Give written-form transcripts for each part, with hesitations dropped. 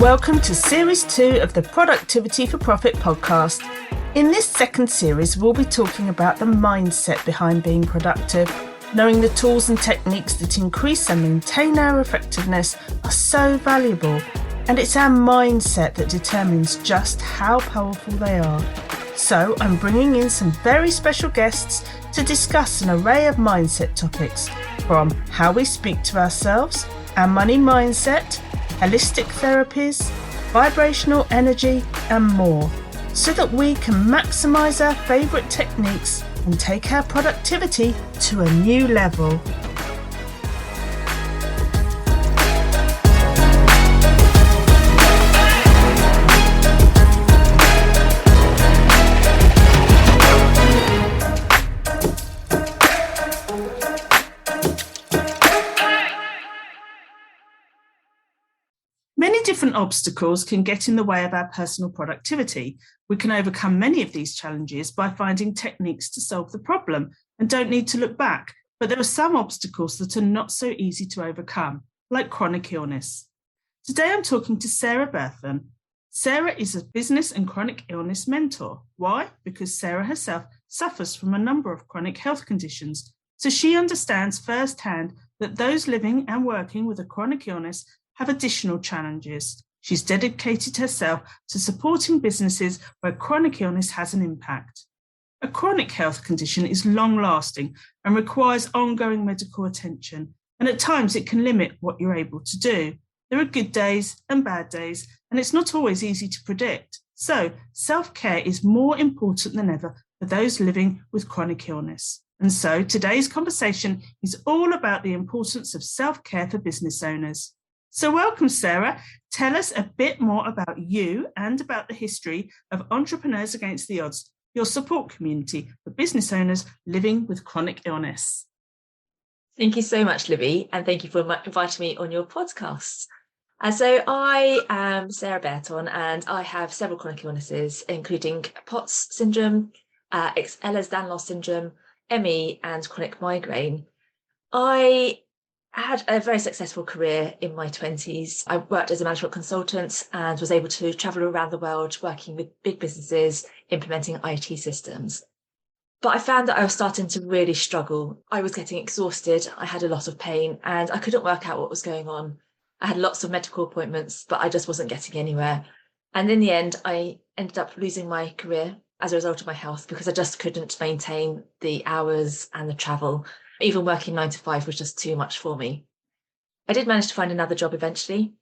Welcome to Series 2 of the Productivity for Profit podcast. In this second series, we'll be talking about the mindset behind being productive. Knowing the tools and techniques that increase and maintain our effectiveness are so valuable, and it's our mindset that determines just how powerful they are. So I'm bringing in some very special guests to discuss an array of mindset topics, from how we speak to ourselves, our money mindset, holistic therapies, vibrational energy, and more, so that we can maximize our favorite techniques and take our productivity to a new level. Many different obstacles can get in the way of our personal productivity. We can overcome many of these challenges by finding techniques to solve the problem and don't need to look back. But there are some obstacles that are not so easy to overcome, like chronic illness. Today I'm talking to Sarah Berthon. Sarah is a business and chronic illness mentor. Why? Because Sarah herself suffers from a number of chronic health conditions, so she understands firsthand that those living and working with a chronic illness have additional challenges. She's dedicated herself to supporting businesses where chronic illness has an impact. A chronic health condition is long-lasting and requires ongoing medical attention, and at times it can limit what you're able to do. There are good days and bad days, and it's not always easy to predict. So, self-care is more important than ever for those living with chronic illness. And so, today's conversation is all about the importance of self-care for business owners. So welcome, Sarah. Tell us a bit more about you and about the history of Entrepreneurs Against the Odds, your support community for business owners living with chronic illness. Thank you so much, Libby, and thank you for inviting me on your podcast. And so I am Sarah Berthon, and I have several chronic illnesses, including POTS syndrome, Ehlers-Danlos syndrome, ME, and chronic migraine. I had a very successful career in my 20s. I worked as a management consultant and was able to travel around the world working with big businesses, implementing IT systems. But I found that I was starting to really struggle. I was getting exhausted. I had a lot of pain and I couldn't work out what was going on. I had lots of medical appointments, but I just wasn't getting anywhere. And in the end, I ended up losing my career as a result of my health because I just couldn't maintain the hours and the travel. Even working 9 to 5 was just too much for me. I did manage to find another job eventually,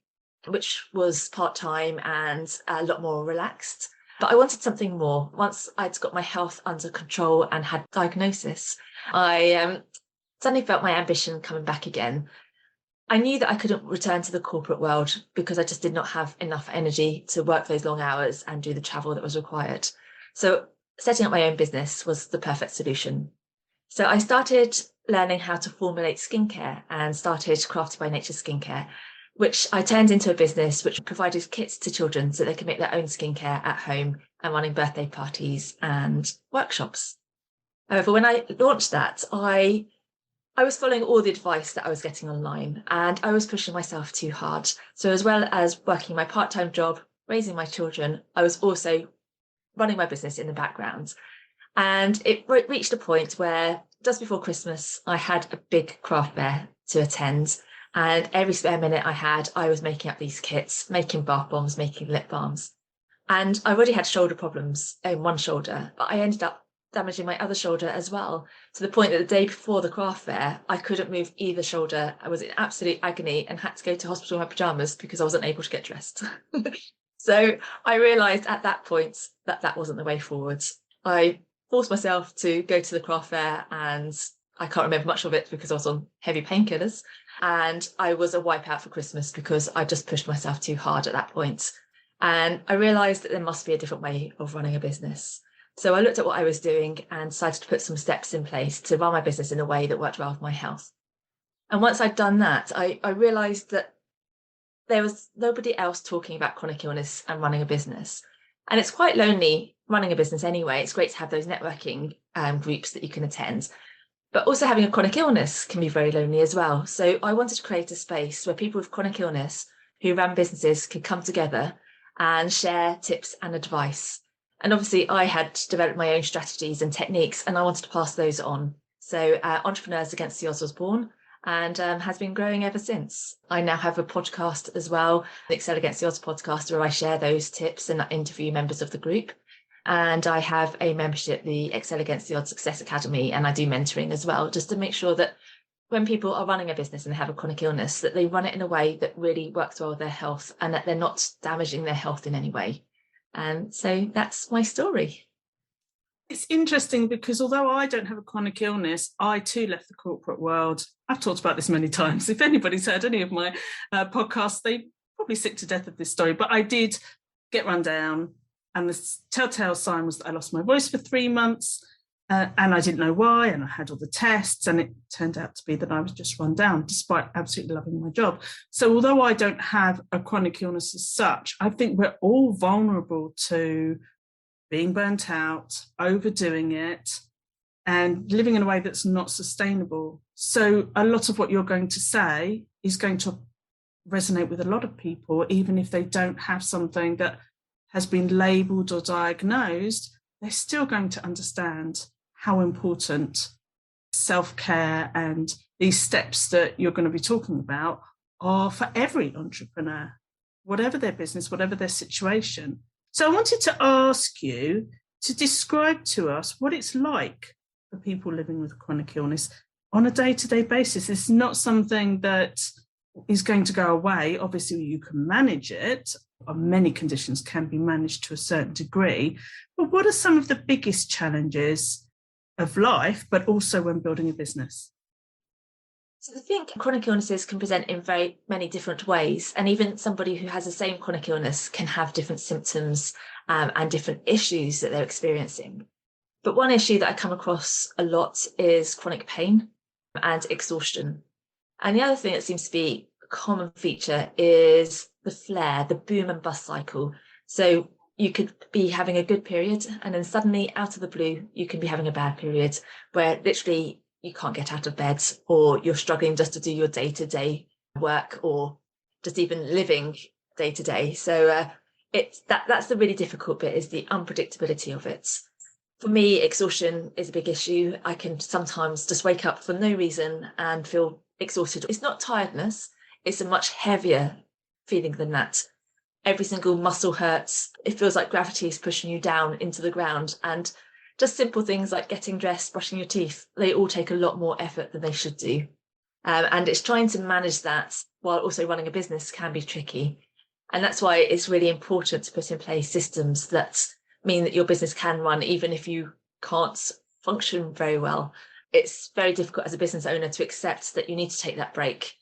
which was part-time and a lot more relaxed. But I wanted something more. Once I'd got my health under control and had diagnosis, I suddenly felt my ambition coming back again. I knew that I couldn't return to the corporate world because I just did not have enough energy to work those long hours and do the travel that was required. So setting up my own business was the perfect solution. So I started learning how to formulate skincare and started Crafted by Nature skincare, which I turned into a business which provided kits to children so they can make their own skincare at home and running birthday parties and workshops. However, when I launched that, I was following all the advice that I was getting online and I was pushing myself too hard. So as well as working my part-time job, raising my children, I was also running my business in the background. And it reached a point where just before Christmas, I had a big craft fair to attend. And every spare minute I had, I was making up these kits, making bath bombs, making lip balms. And I already had shoulder problems in one shoulder, but I ended up damaging my other shoulder as well, to the point that the day before the craft fair, I couldn't move either shoulder. I was in absolute agony and had to go to hospital in my pajamas because I wasn't able to get dressed. So I realised at that point that that wasn't the way forward. I forced myself to go to the craft fair and I can't remember much of it because I was on heavy painkillers and I was a wipeout for Christmas because I just pushed myself too hard at that point. And I realised that there must be a different way of running a business. So I looked at what I was doing and decided to put some steps in place to run my business in a way that worked well with my health. And once I'd done that, I realised that there was nobody else talking about chronic illness and running a business. And it's quite lonely running a business anyway. It's great to have those networking groups that you can attend. But also having a chronic illness can be very lonely as well. So I wanted to create a space where people with chronic illness who ran businesses could come together and share tips and advice. And obviously I had developed my own strategies and techniques, and I wanted to pass those on. So Entrepreneurs Against the Odds was born, and has been growing ever since. I now have a podcast as well, the Excel Against the Odds podcast, where I share those tips and interview members of the group. And I have a membership, the Excel Against the Odds Success Academy, and I do mentoring as well, just to make sure that when people are running a business and they have a chronic illness, that they run it in a way that really works well with their health and that they're not damaging their health in any way. And so that's my story. It's interesting because although I don't have a chronic illness, I too left the corporate world. I've talked about this many times. If anybody's heard any of my podcasts, they probably sick to death of this story. But I did get run down, and the telltale sign was that I lost my voice for 3 months, and I didn't know why, and I had all the tests, and it turned out to be that I was just run down, despite absolutely loving my job. So although I don't have a chronic illness as such, I think we're all vulnerable to being burnt out, overdoing it, and living in a way that's not sustainable. So a lot of what you're going to say is going to resonate with a lot of people, even if they don't have something that has been labelled or diagnosed. They're still going to understand how important self-care and these steps that you're going to be talking about are for every entrepreneur, whatever their business, whatever their situation. So I wanted to ask you to describe to us what it's like for people living with chronic illness on a day-to-day basis. It's not something that is going to go away. Obviously, you can manage it. Many conditions can be managed to a certain degree. But what are some of the biggest challenges of life, but also when building a business? So I think chronic illnesses can present in very many different ways, and even somebody who has the same chronic illness can have different symptoms and different issues that they're experiencing. But one issue that I come across a lot is chronic pain and exhaustion. And the other thing that seems to be a common feature is the flare, the boom and bust cycle. So you could be having a good period, and then suddenly out of the blue, you can be having a bad period where literally you can't get out of bed, or you're struggling just to do your day-to-day work, or just even living day-to-day. So that's the really difficult bit, is the unpredictability of it. For me, exhaustion is a big issue. I can sometimes just wake up for no reason and feel exhausted. It's not tiredness, it's a much heavier feeling than that. Every single muscle hurts. It feels like gravity is pushing you down into the ground. And just simple things like getting dressed, brushing your teeth, they all take a lot more effort than they should do. And it's trying to manage that while also running a business can be tricky. And that's why it's really important to put in place systems that mean that your business can run even if you can't function very well. It's very difficult as a business owner to accept that you need to take that break,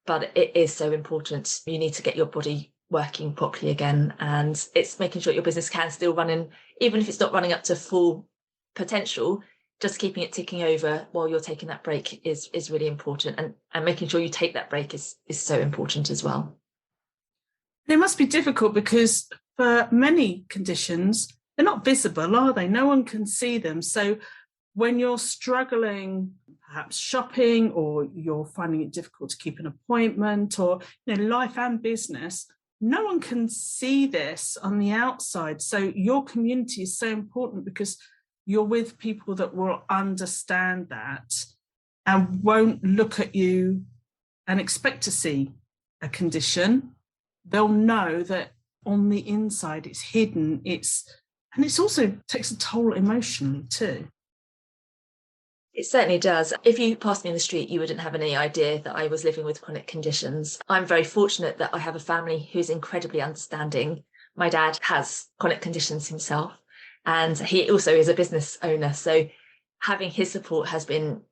but it is so important. You need to get your body working properly again, and it's making sure your business can still run in, even if it's not running up to full potential. Just keeping it ticking over while you're taking that break is really important, and making sure you take that break is so important as well. It must be difficult because for many conditions, they're not visible, are they? No one can see them. So when you're struggling, perhaps shopping, or you're finding it difficult to keep an appointment, or life and business, no one can see this on the outside. So your community is so important, because you're with people that will understand that and won't look at you and expect to see a condition. They'll know that on the inside it's hidden. And it also takes a toll emotionally too. It certainly does. If you passed me in the street, you wouldn't have any idea that I was living with chronic conditions. I'm very fortunate that I have a family who's incredibly understanding. My dad has chronic conditions himself, and he also is a business owner. So having his support has been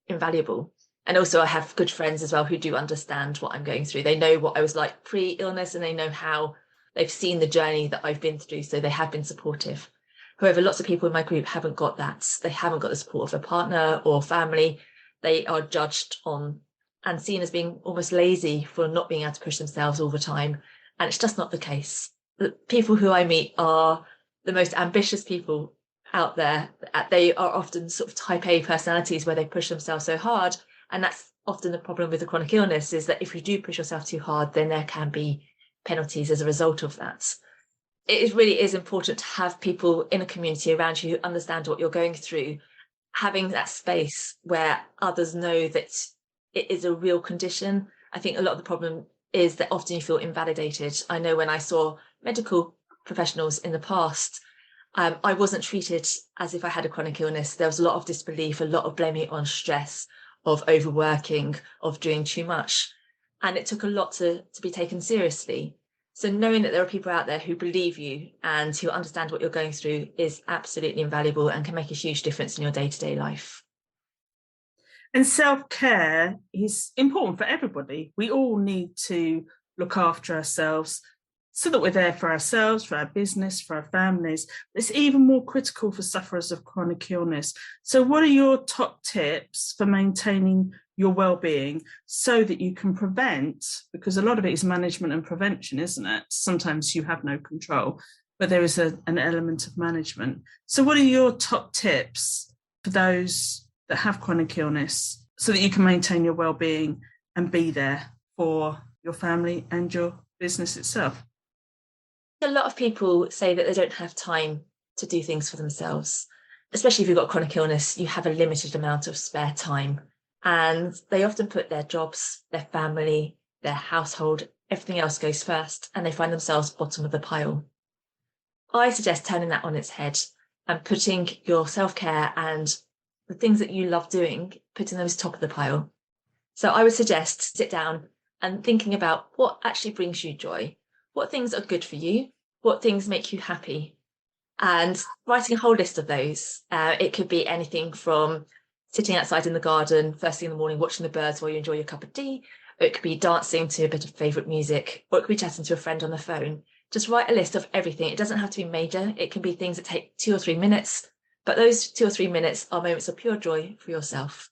invaluable. And also I have good friends as well who do understand what I'm going through. They know what I was like pre-illness, and they know how they've seen the journey that I've been through. So they have been supportive. However, lots of people in my group haven't got that. They haven't got the support of a partner or family. They are judged on and seen as being almost lazy for not being able to push themselves all the time. And it's just not the case. The people who I meet are the most ambitious people out there. They are often sort of type A personalities where they push themselves so hard, And that's often the problem with a chronic illness, is that if you do push yourself too hard, then there can be penalties as a result of that. It really is important to have people in a community around you who understand what you're going through, having that space where others know that it is a real condition. I think a lot of the problem is that often you feel invalidated. I know when I saw medical professionals in the past, I wasn't treated as if I had a chronic illness. There was a lot of disbelief, a lot of blaming it on stress, of overworking, of doing too much. And it took a lot to be taken seriously. So knowing that there are people out there who believe you and who understand what you're going through is absolutely invaluable and can make a huge difference in your day-to-day life. And self-care is important for everybody. We all need to look after ourselves so that we're there for ourselves, for our business, for our families. It's even more critical for sufferers of chronic illness. So what are your top tips for maintaining your well-being so that you can prevent, because a lot of it is management and prevention, isn't it? Sometimes you have no control, but there is an element of management. So what are your top tips for those that have chronic illness so that you can maintain your well-being and be there for your family and your business itself? A lot of people say that they don't have time to do things for themselves, especially if you've got chronic illness. You have a limited amount of spare time, and they often put their jobs, their family, their household, everything else goes first, and they find themselves bottom of the pile. I suggest turning that on its head and putting your self-care and the things that you love doing, putting those top of the pile. So I would suggest sit down and thinking about what actually brings you joy. What things are good for you? What things make you happy? And writing a whole list of those. It could be anything from sitting outside in the garden first thing in the morning, watching the birds while you enjoy your cup of tea. Or it could be dancing to a bit of favourite music, or it could be chatting to a friend on the phone. Just write a list of everything. It doesn't have to be major. It can be things that take 2 or 3 minutes, but those 2 or 3 minutes are moments of pure joy for yourself.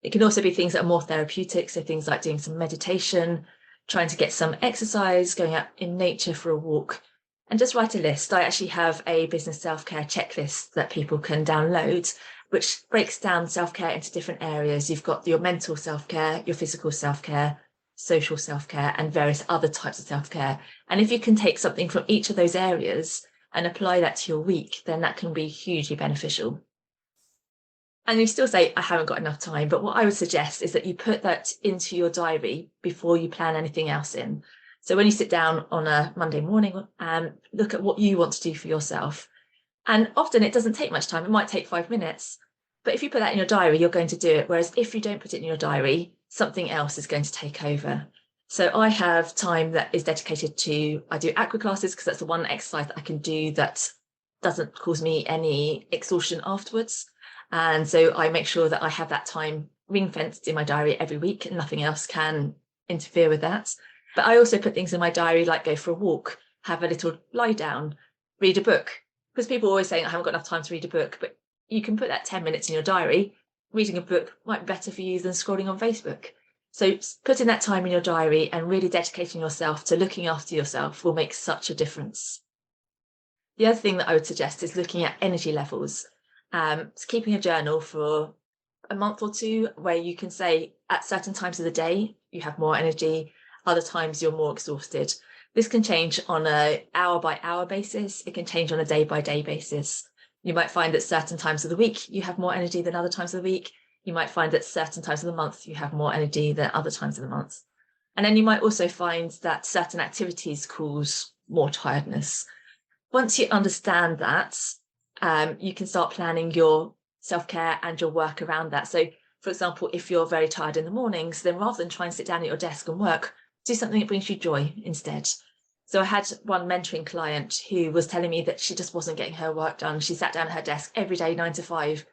It can also be things that are more therapeutic, so things like doing some meditation, trying to get some exercise, going out in nature for a walk, and just write a list. I actually have a business self-care checklist that people can download, which breaks down self-care into different areas. You've got your mental self-care, your physical self-care, social self-care, and various other types of self-care. And if you can take something from each of those areas and apply that to your week, then that can be hugely beneficial. And you still say, I haven't got enough time. But what I would suggest is that you put that into your diary before you plan anything else in. So when you sit down on a Monday morning and look at what you want to do for yourself, and often it doesn't take much time. It might take 5 minutes. But if you put that in your diary, you're going to do it. Whereas if you don't put it in your diary, something else is going to take over. So I have time that is dedicated to, I do aqua classes because that's the one exercise that I can do that doesn't cause me any exhaustion afterwards. And so I make sure that I have that time ring-fenced in my diary every week, and nothing else can interfere with that. But I also put things in my diary like go for a walk, have a little lie down, read a book. Because people are always saying, I haven't got enough time to read a book, but you can put that 10 minutes in your diary. Reading a book might be better for you than scrolling on Facebook. So putting that time in your diary and really dedicating yourself to looking after yourself will make such a difference. The other thing that I would suggest is looking at energy levels. Keeping a journal for a month or two where you can say at certain times of the day you have more energy, other times you're more exhausted. This can change on an hour by hour basis. It can change on a day by day basis. You might find that certain times of the week you have more energy than other times of the week. You might find that certain times of the month you have more energy than other times of the month. And then you might also find that certain activities cause more tiredness. Once you understand that, you can start planning your self-care and your work around that. So, for example, if you're very tired in the mornings, then rather than try and sit down at your desk and work, do something that brings you joy instead. So I had one mentoring client who was telling me that she just wasn't getting her work done. She sat down at her desk every day, 9 to 5,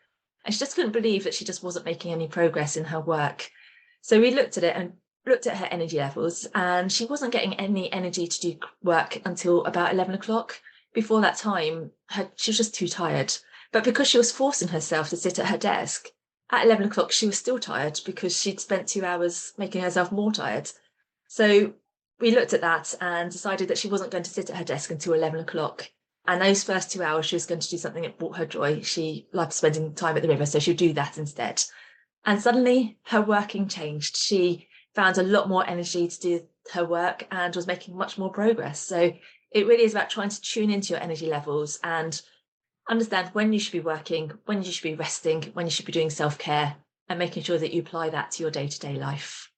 and she just couldn't believe that she just wasn't making any progress in her work. So we looked at it and looked at her energy levels, and she wasn't getting any energy to do work until about 11 o'clock. Before that time, she was just too tired. But because she was forcing herself to sit at her desk, at 11 o'clock, she was still tired because she'd spent 2 hours making herself more tired. So we looked at that and decided that she wasn't going to sit at her desk until 11 o'clock. And those first 2 hours, she was going to do something that brought her joy. She loved spending time at the river, so she'd do that instead. And suddenly her working changed. She found a lot more energy to do her work and was making much more progress. So it really is about trying to tune into your energy levels and understand when you should be working, when you should be resting, when you should be doing self-care, and making sure that you apply that to your day-to-day life.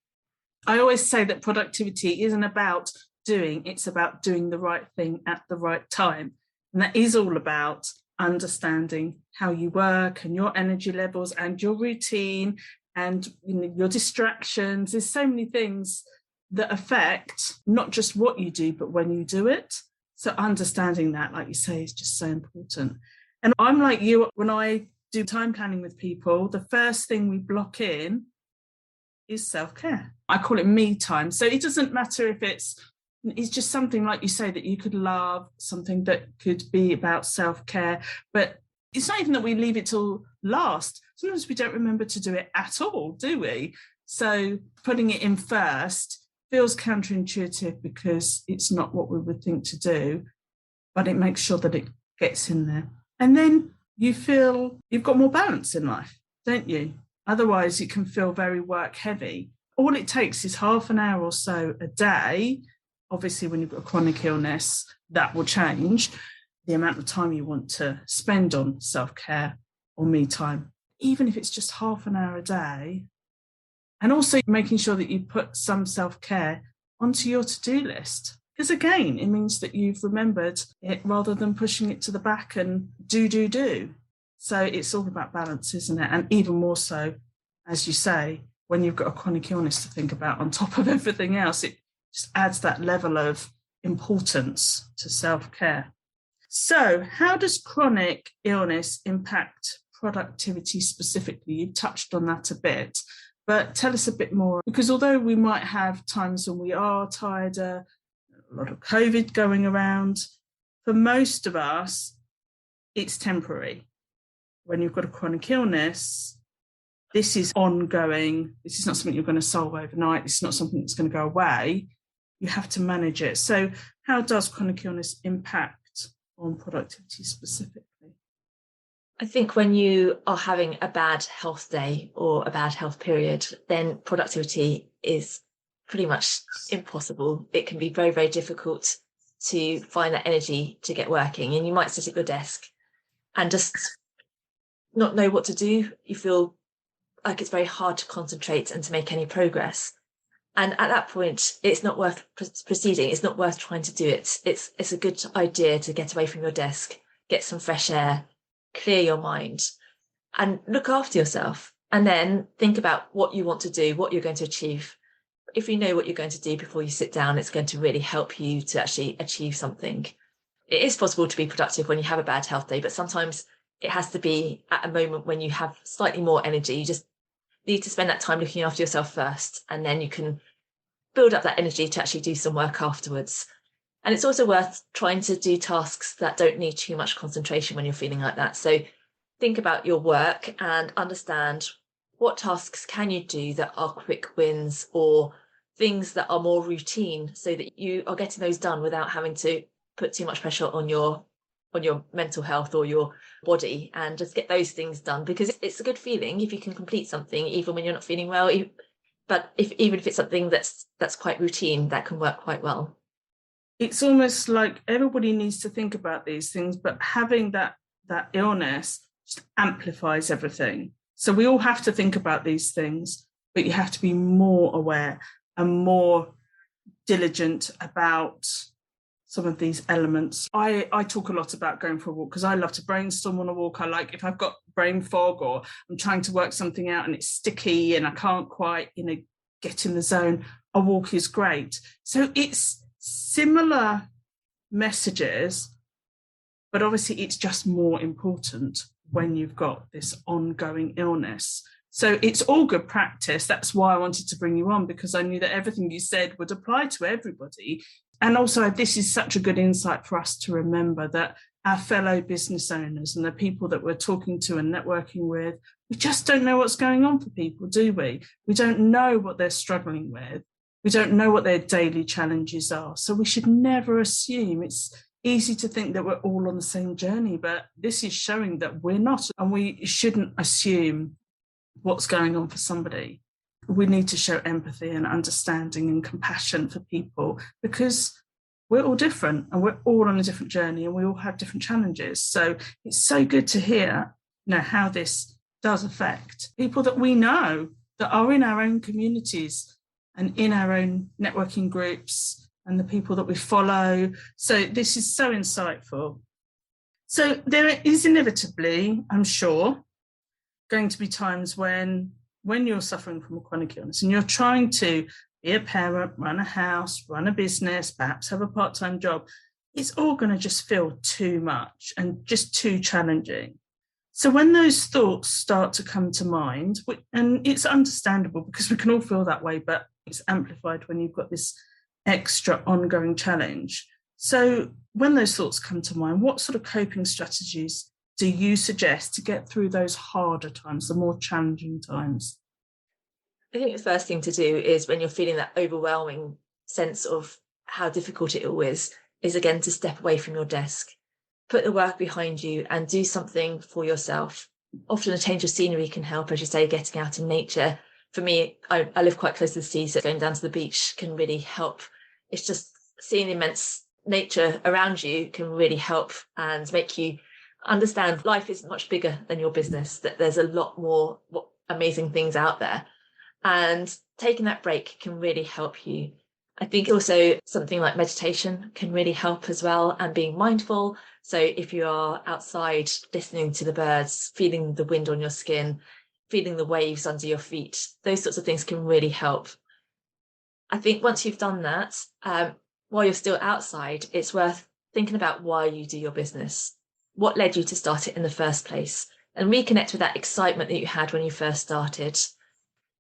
I always say that productivity isn't about doing, it's about doing the right thing at the right time. And that is all about understanding how you work and your energy levels and your routine and your distractions. There's so many things that affect not just what you do, but when you do it. So understanding that, like you say, is just so important. And I'm like you, when I do time planning with people, the first thing we block in is self-care. I call it me time. So it doesn't matter if it's just something, like you say, that you could love, something that could be about self-care, but it's not even that we leave it till last. Sometimes we don't remember to do it at all, do we? So putting it in first feels counterintuitive because it's not what we would think to do, but it makes sure that it gets in there. And then you feel you've got more balance in life, don't you? Otherwise, it can feel very work heavy. All it takes is half an hour or so a day. Obviously, when you've got a chronic illness, that will change the amount of time you want to spend on self-care or me time, even if it's just half an hour a day. And also making sure that you put some self-care onto your to-do list. Because again, it means that you've remembered it rather than pushing it to the back and do. So it's all about balance, isn't it? And even more so, as you say, when you've got a chronic illness to think about on top of everything else, it just adds that level of importance to self-care. So how does chronic illness impact productivity specifically? You've touched on that a bit, but tell us a bit more, because although we might have times when we are tired, a lot of COVID going around, for most of us, it's temporary. When you've got a chronic illness, this is ongoing. This is not something you're going to solve overnight. This is not something that's going to go away. You have to manage it. So how does chronic illness impact on productivity specifically? I think when you are having a bad health day or a bad health period, then productivity is pretty much impossible. It can be very, very difficult to find that energy to get working. And you might sit at your desk and just not know what to do. You feel like it's very hard to concentrate and to make any progress. And at that point, it's not worth proceeding. It's not worth trying to do it. It's a good idea to get away from your desk, get some fresh air, clear your mind, and look after yourself. And then think about what you want to do, what you're going to achieve. If you know what you're going to do before you sit down, it's going to really help you to actually achieve something. It is possible to be productive when you have a bad health day, but sometimes it has to be at a moment when you have slightly more energy. You just need to spend that time looking after yourself first, and then you can build up that energy to actually do some work afterwards. And it's also worth trying to do tasks that don't need too much concentration when you're feeling like that. So think about your work and understand what tasks can you do that are quick wins or things that are more routine, so that you are getting those done without having to put too much pressure on your mental health or your body, and just get those things done, because it's a good feeling if you can complete something even when you're not feeling well. But even if it's something that's quite routine, that can work quite well. It's almost like everybody needs to think about these things, but having that illness just amplifies everything. So we all have to think about these things, but you have to be more aware and more diligent about some of these elements. I talk a lot about going for a walk because I love to brainstorm on a walk. I like, if I've got brain fog or I'm trying to work something out and it's sticky and I can't quite, get in the zone, a walk is great. So it's similar messages, but obviously it's just more important when you've got this ongoing illness. So it's all good practice. That's why I wanted to bring you on, because I knew that everything you said would apply to everybody. And also, this is such a good insight for us to remember that our fellow business owners and the people that we're talking to and networking with, we just don't know what's going on for people, do we? We don't know what they're struggling with. We don't know what their daily challenges are. So we should never assume. It's easy to think that we're all on the same journey, but this is showing that we're not, and we shouldn't assume what's going on for somebody. We need to show empathy and understanding and compassion for people, because we're all different and we're all on a different journey and we all have different challenges. So it's so good to hear, how this does affect people that we know, that are in our own communities and in our own networking groups and the people that we follow. So this is so insightful. So there is inevitably, I'm sure, going to be times when you're suffering from a chronic illness and you're trying to be a parent, run a house, run a business, perhaps have a part-time job, it's all going to just feel too much and just too challenging. So when those thoughts start to come to mind, and it's understandable because we can all feel that way, but it's amplified when you've got this extra ongoing challenge. So when those thoughts come to mind, what sort of coping strategies do you suggest to get through those harder times, the more challenging times? I think the first thing to do is, when you're feeling that overwhelming sense of how difficult it all is again to step away from your desk, put the work behind you and do something for yourself. Often a change of scenery can help, as you say, getting out in nature. For me, I live quite close to the sea, so going down to the beach can really help. It's just seeing the immense nature around you can really help and make you understand life is much bigger than your business, that there's a lot more amazing things out there. And taking that break can really help you. I think also something like meditation can really help as well, and being mindful. So if you are outside listening to the birds, feeling the wind on your skin, feeling the waves under your feet, those sorts of things can really help. I think once you've done that, while you're still outside, it's worth thinking about why you do your business. What led you to start it in the first place? And reconnect with that excitement that you had when you first started.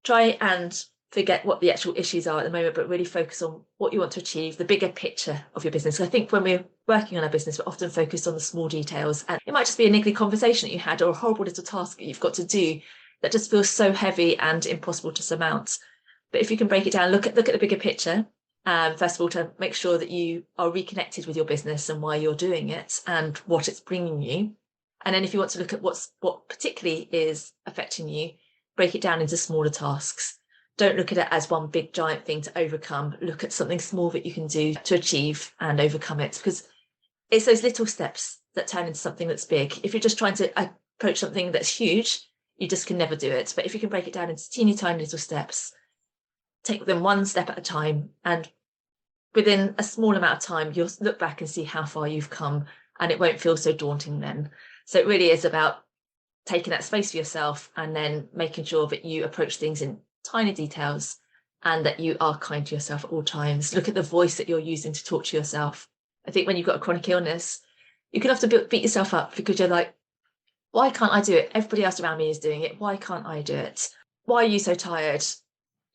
Try and forget what the actual issues are at the moment, but really focus on what you want to achieve, the bigger picture of your business. I think when we're working on our business, we're often focused on the small details, and it might just be a niggly conversation that you had or a horrible little task that you've got to do that just feels so heavy and impossible to surmount. But if you can break it down, look at the bigger picture, first of all, to make sure that you are reconnected with your business and why you're doing it and what it's bringing you. And then if you want to look at what particularly is affecting you, break it down into smaller tasks. Don't look at it as one big giant thing to overcome. Look at something small that you can do to achieve and overcome it, because it's those little steps that turn into something that's big. If you're just trying to approach something that's huge, you just can never do it. But if you can break it down into teeny tiny little steps, take them one step at a time, and within a small amount of time, you'll look back and see how far you've come, and it won't feel so daunting then. So it really is about taking that space for yourself and then making sure that you approach things in tiny details and that you are kind to yourself at all times. Look at the voice that you're using to talk to yourself. I think when you've got a chronic illness, you can often beat yourself up because you're like, why can't I do it? Everybody else around me is doing it. Why can't I do it? Why are you so tired?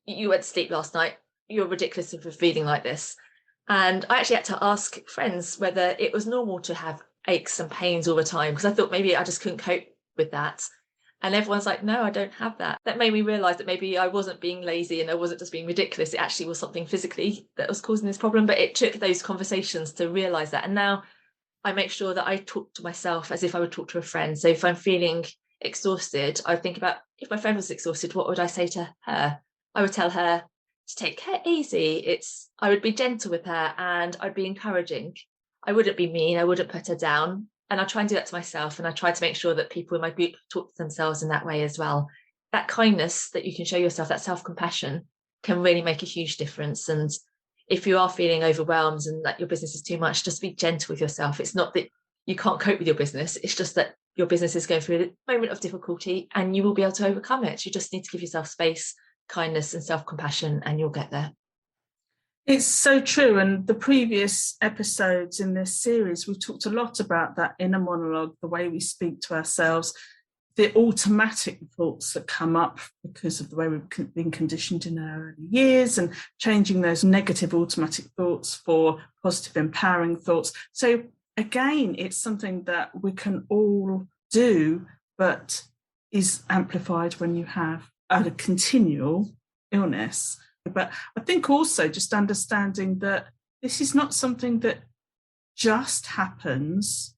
You went to sleep last night. You're ridiculous for feeling like this. And I actually had to ask friends whether it was normal to have aches and pains all the time, because I thought maybe I just couldn't cope with that. And everyone's like, no, I don't have that. That made me realise that maybe I wasn't being lazy and I wasn't just being ridiculous. It actually was something physically that was causing this problem. But it took those conversations to realise that. And now I make sure that I talk to myself as if I would talk to a friend. So if I'm feeling exhausted, I think about, if my friend was exhausted, what would I say to her? I would tell her to take care easy. I would be gentle with her and I'd be encouraging. I wouldn't be mean. I wouldn't put her down. And I try and do that to myself. And I try to make sure that people in my group talk to themselves in that way as well. That kindness that you can show yourself, that self-compassion, can really make a huge difference. And if you are feeling overwhelmed and that your business is too much, just be gentle with yourself. It's not that you can't cope with your business. It's just that your business is going through a moment of difficulty and you will be able to overcome it. You just need to give yourself space, kindness and self-compassion, and you'll get there. It's so true. And the previous episodes in this series, we talked a lot about that inner monologue, the way we speak to ourselves, the automatic thoughts that come up because of the way we've been conditioned in our early years, and changing those negative automatic thoughts for positive, empowering thoughts. So again, it's something that we can all do, but is amplified when you have a continual illness. But I think also just understanding that this is not something that just happens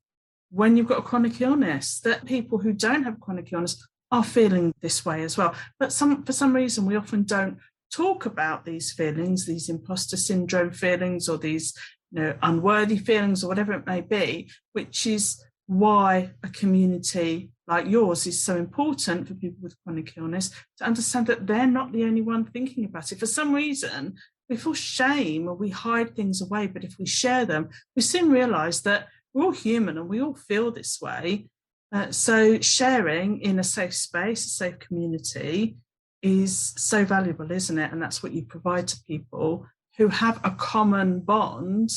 when you've got a chronic illness, that people who don't have chronic illness are feeling this way as well. But for some reason, we often don't talk about these feelings, these imposter syndrome feelings, or these, unworthy feelings, or whatever it may be, which is why a community like yours is so important for people with chronic illness, to understand that they're not the only one thinking about it. For some reason, we feel shame or we hide things away, but if we share them, we soon realize that we're all human and we all feel this way. So sharing in a safe space, a safe community, is so valuable, isn't it? And that's what you provide to people who have a common bond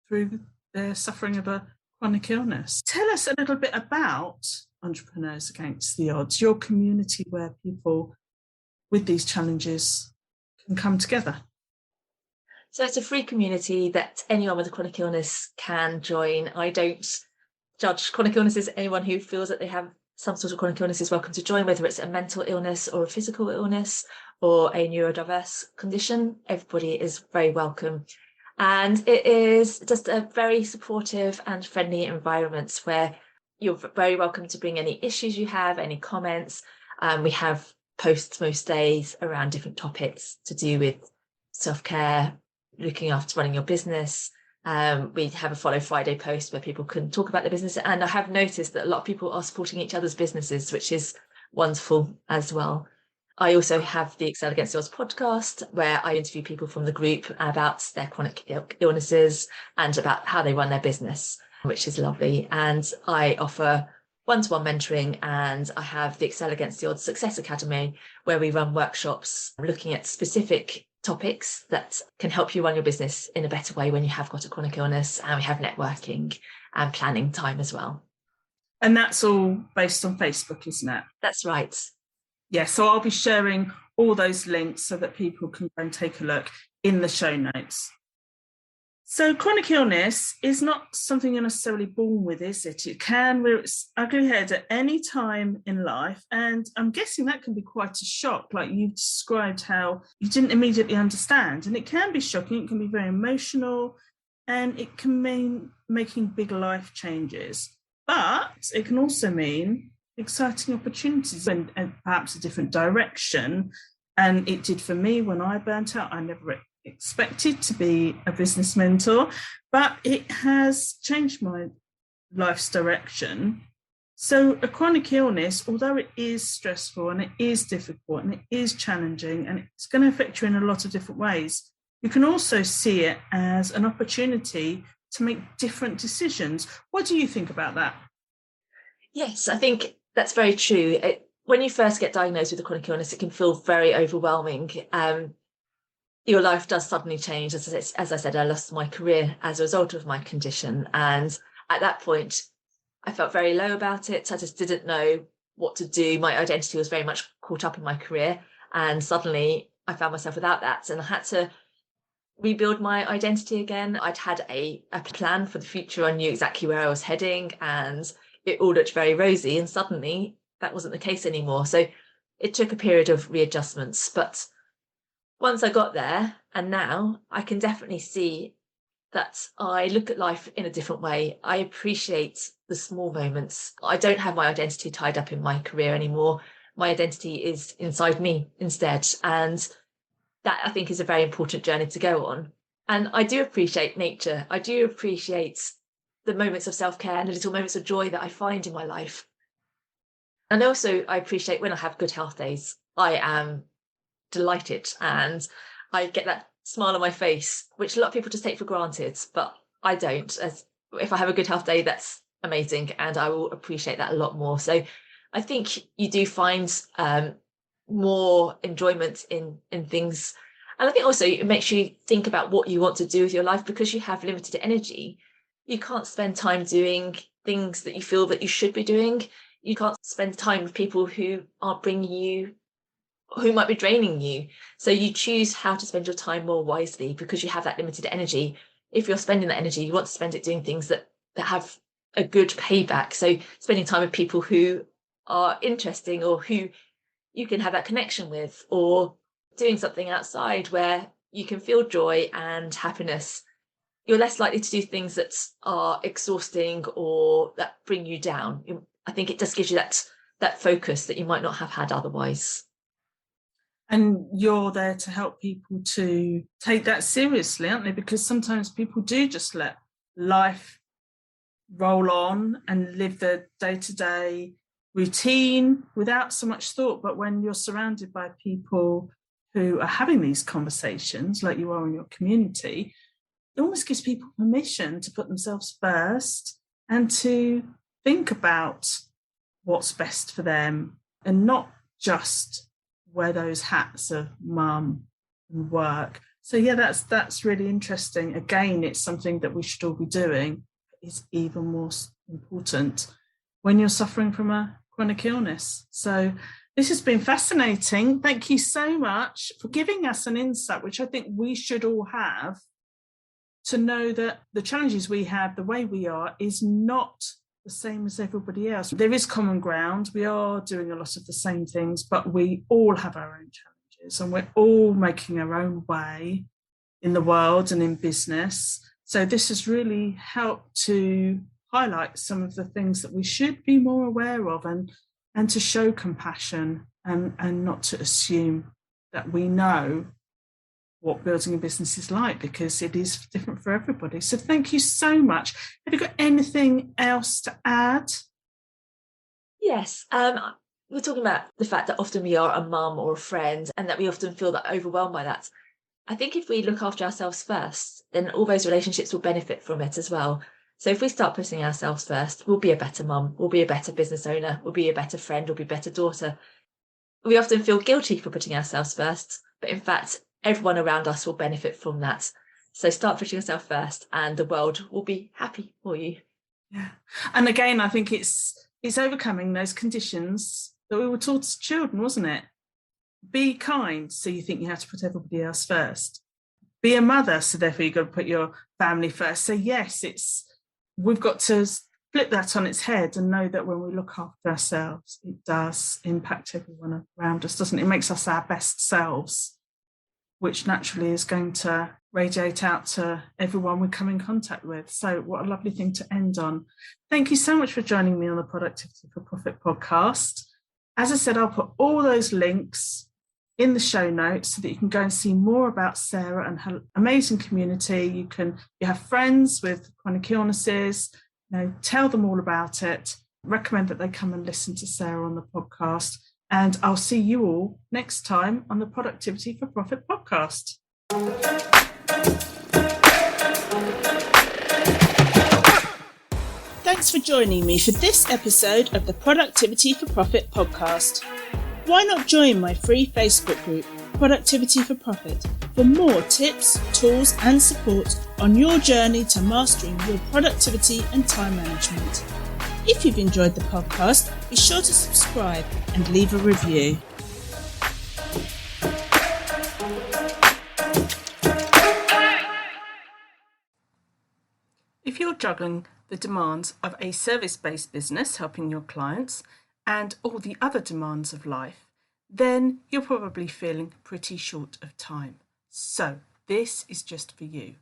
through their suffering of a chronic illness. Tell us a little bit about Entrepreneurs Against the Odds, your community where people with these challenges can come together. So it's a free community that anyone with a chronic illness can join. I don't judge chronic illnesses. Anyone who feels that they have some sort of chronic illness is welcome to join, whether it's a mental illness or a physical illness or a neurodiverse condition. Everybody is very welcome. And it is just a very supportive and friendly environment where you're very welcome to bring any issues you have, any comments. We have posts most days around different topics to do with self-care, looking after running your business. We have a Follow Friday post where people can talk about their business. And I have noticed that a lot of people are supporting each other's businesses, which is wonderful as well. I also have the Excel Against the Odds podcast, where I interview people from the group about their chronic illnesses and about how they run their business, which is lovely. And I offer one-to-one mentoring, and I have the Excel Against the Odds Success Academy, where we run workshops looking at specific topics that can help you run your business in a better way when you have got a chronic illness. And we have networking and planning time as well. And that's all based on Facebook, isn't it? That's right. Yeah, so I'll be sharing all those links so that people can go and take a look in the show notes. So chronic illness is not something you're necessarily born with, is it? It can rear its ugly head at any time in life. And I'm guessing that can be quite a shock, like you've described how you didn't immediately understand. And it can be shocking, it can be very emotional, and it can mean making big life changes. But it can also mean exciting opportunities and perhaps a different direction. And it did for me when I burnt out. I never expected to be a business mentor, but it has changed my life's direction. So a chronic illness, although it is stressful and it is difficult and it is challenging and it's going to affect you in a lot of different ways, you can also see it as an opportunity to make different decisions. What do you think about that? Yes, I think that's very true. When you first get diagnosed with a chronic illness, it can feel very overwhelming. Your life does suddenly change. As I said, I lost my career as a result of my condition. And at that point, I felt very low about it. I just didn't know what to do. My identity was very much caught up in my career. And suddenly I found myself without that. And I had to rebuild my identity again. I'd had a plan for the future. I knew exactly where I was heading and it all looked very rosy. And suddenly that wasn't the case anymore. So it took a period of readjustments. But once I got there, and now I can definitely see that I look at life in a different way. I appreciate the small moments. I don't have my identity tied up in my career anymore. My identity is inside me instead. And that, I think, is a very important journey to go on. And I do appreciate nature. I do appreciate the moments of self-care and the little moments of joy that I find in my life. And also, I appreciate when I have good health days. I am delighted and I get that smile on my face, which a lot of people just take for granted, but I don't. If I have a good health day, that's amazing, and I will appreciate that a lot more. So I think you do find more enjoyment in things. And I think also it makes you think about what you want to do with your life, because you have limited energy. You can't spend time doing things that you feel that you should be doing. You can't spend time with people who aren't bringing you, who might be draining you. So you choose how to spend your time more wisely because you have that limited energy. If you're spending that energy, you want to spend it doing things that have a good payback. So spending time with people who are interesting or who you can have that connection with, or doing something outside where you can feel joy and happiness. You're less likely to do things that are exhausting or that bring you down. I think it just gives you that that focus that you might not have had otherwise. And you're there to help people to take that seriously, aren't they? Because sometimes people do just let life roll on and live their day-to-day routine without so much thought. But when you're surrounded by people who are having these conversations, like you are in your community, it almost gives people permission to put themselves first and to think about what's best for them and not just wear those hats of mum and work. So yeah, that's really interesting. Again, it's something that we should all be doing. It's even more important when you're suffering from a chronic illness. So this has been fascinating. Thank you so much for giving us an insight, which I think we should all have, to know that the challenges we have, the way we are, is not the same as everybody else. There is common ground. We are doing a lot of the same things, but we all have our own challenges and we're all making our own way in the world and in business. So this has really helped to highlight some of the things that we should be more aware of and to show compassion and not to assume that we know what building a business is like, because it is different for everybody. So thank you so much. Have you got anything else to add? Yes. We're talking about the fact that often we are a mum or a friend and that we often feel that overwhelmed by that. I think if we look after ourselves first, then all those relationships will benefit from it as well. So if we start putting ourselves first, we'll be a better mum, we'll be a better business owner, we'll be a better friend, we'll be a better daughter. We often feel guilty for putting ourselves first, but in fact, everyone around us will benefit from that. So start putting yourself first and the world will be happy for you. Yeah. And again, I think it's overcoming those conditions that we were taught as children, wasn't it? Be kind, so you think you have to put everybody else first. Be a mother, so therefore you've got to put your family first. So yes, we've got to flip that on its head and know that when we look after ourselves, it does impact everyone around us, doesn't it? It makes us our best selves, which naturally is going to radiate out to everyone we come in contact with. So what a lovely thing to end on. Thank you so much for joining me on the Productivity for Profit podcast. As I said, I'll put all those links in the show notes so that you can go and see more about Sarah and her amazing community. You have friends with chronic illnesses, tell them all about it. Recommend that they come and listen to Sarah on the podcast. And I'll see you all next time on the Productivity for Profit podcast. Thanks for joining me for this episode of the Productivity for Profit podcast. Why not join my free Facebook group, Productivity for Profit, for more tips, tools and support on your journey to mastering your productivity and time management. If you've enjoyed the podcast, be sure to subscribe and leave a review. If you're juggling the demands of a service-based business helping your clients and all the other demands of life, then you're probably feeling pretty short of time. So this is just for you.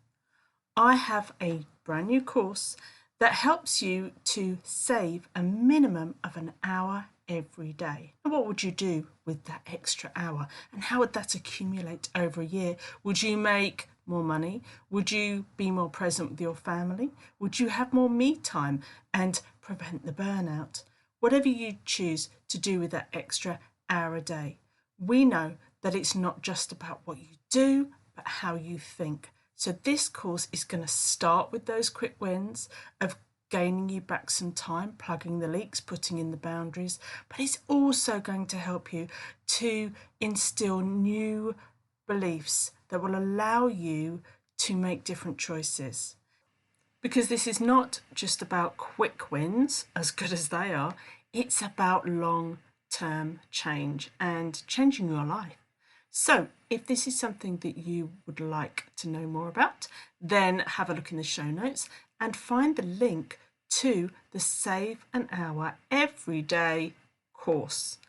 I have a brand new course that helps you to save a minimum of an hour every day. And what would you do with that extra hour? And how would that accumulate over a year? Would you make more money? Would you be more present with your family? Would you have more me time and prevent the burnout? Whatever you choose to do with that extra hour a day, we know that it's not just about what you do, but how you think. So this course is going to start with those quick wins of gaining you back some time, plugging the leaks, putting in the boundaries, but it's also going to help you to instill new beliefs that will allow you to make different choices. Because this is not just about quick wins, as good as they are, it's about long-term change and changing your life. So if this is something that you would like to know more about, then have a look in the show notes and find the link to the Save an Hour Every Day course.